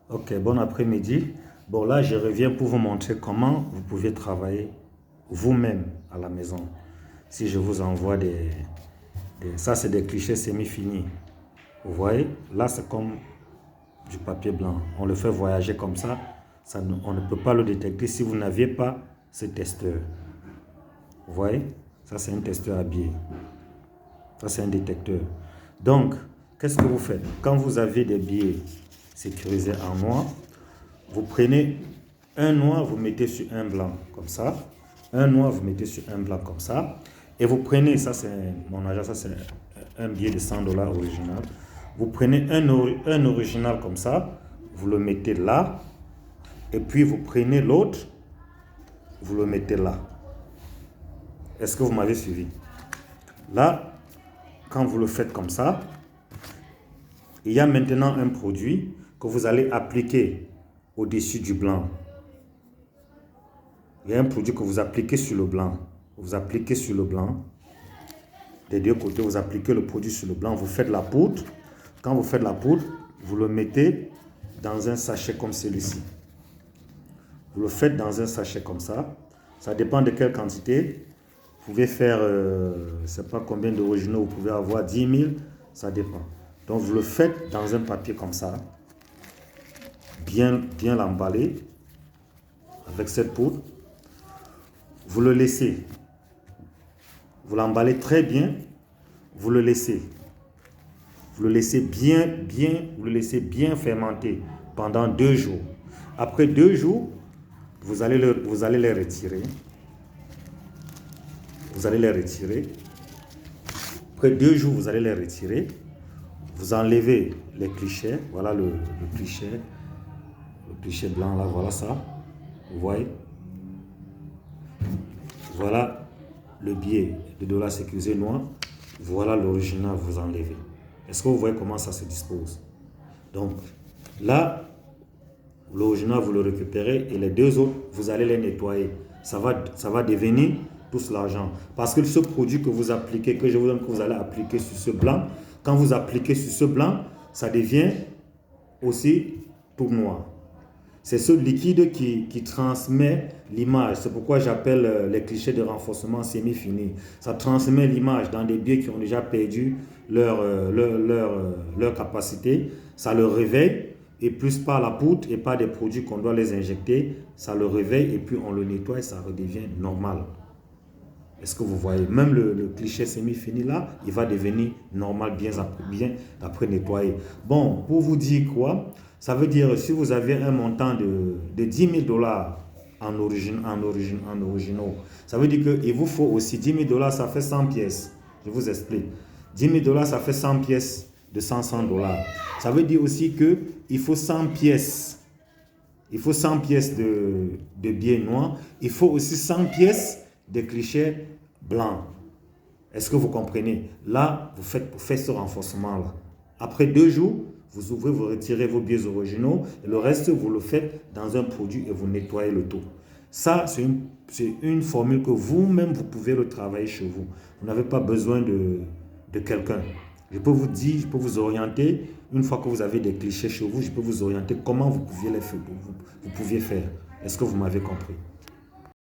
Ok, bon après-midi. Bon, là, je reviens pour vous montrer comment vous pouvez travailler vous-même à la maison. Si je vous envoie ça, c'est des clichés semi-finis. Vous voyez, là, c'est comme du papier blanc. On le fait voyager comme ça. On ne peut pas le détecter si vous n'aviez pas ce testeur. Vous voyez, ça, c'est un testeur à billets. Ça, c'est un détecteur. Donc, qu'est-ce que vous faites? Quand vous avez des billets sécurisés en noir, vous prenez un noir, vous mettez sur un blanc, comme ça. Un noir, vous mettez sur un blanc, comme ça. Et vous prenez, ça c'est mon agent, ça c'est un billet de 100 dollars original. Vous prenez un original comme ça, vous le mettez là. Et puis vous prenez l'autre, vous le mettez là. Est-ce que vous m'avez suivi? Là, quand vous le faites comme ça, il y a maintenant un produit que vous allez appliquer au-dessus du blanc. Il y a un produit que vous appliquez sur le blanc. Vous appliquez sur le blanc. Des deux côtés, vous appliquez le produit sur le blanc. Vous faites la poudre. Quand vous faites la poudre, vous le mettez dans un sachet comme celui-ci. Vous le faites dans un sachet comme ça. Ça dépend de quelle quantité. Vous pouvez faire, je ne sais pas combien d'originaux vous pouvez avoir, 10 000. Ça dépend. Donc, vous le faites dans un papier comme ça. Bien l'emballer avec cette poudre. Vous le laissez. Vous l'emballez très bien. Vous le laissez. Vous le laissez bien fermenter pendant 2 jours. Après 2 jours, vous allez les retirer. Vous allez les retirer. Après 2 jours, vous allez les retirer. Vous enlevez les clichés. Voilà le cliché. Le cliché blanc là, voilà ça. Vous voyez? Voilà le billet de dollar sécurisé noir. Voilà l'original, vous enlevez. Est-ce que vous voyez comment ça se dispose? Donc là, l'original, vous le récupérez et les 2 autres, vous allez les nettoyer. Ça va devenir tous l'argent. Parce que ce produit que vous appliquez, que je vous donne, que vous allez appliquer sur ce blanc, quand vous appliquez sur ce blanc, ça devient aussi tout noir. C'est ce liquide qui transmet l'image. C'est pourquoi j'appelle les clichés de renforcement semi-fini. Ça transmet l'image dans des billets qui ont déjà perdu leur capacité. Ça le réveille et plus par la poudre et par des produits qu'on doit les injecter, ça le réveille et puis on le nettoie et ça redevient normal. Est-ce que vous voyez? Même le cliché semi-fini là, il va devenir normal bien après nettoyer. Bon, pour vous dire quoi? Ça veut dire si vous avez un montant de 10 000 dollars en originaux, ça veut dire qu'il vous faut aussi 10 000 dollars, ça fait 100 pièces. Je vous explique. 10 000 dollars, ça fait 100 pièces de 100 dollars. Ça veut dire aussi qu'il faut 100 pièces. Il faut 100 pièces de billets noirs. Il faut aussi 100 pièces de clichés blancs. Est-ce que vous comprenez? Là, vous faites ce renforcement-là. Après 2 jours, vous ouvrez, vous retirez vos billets originaux et le reste, vous le faites dans un produit et vous nettoyez le tout. Ça, c'est une formule que vous-même, vous pouvez le travailler chez vous. Vous n'avez pas besoin de quelqu'un. Je peux vous dire, je peux vous orienter. Une fois que vous avez des clichés chez vous, je peux vous orienter comment vous pouviez les faire. Vous pouviez faire. Est-ce que vous m'avez compris?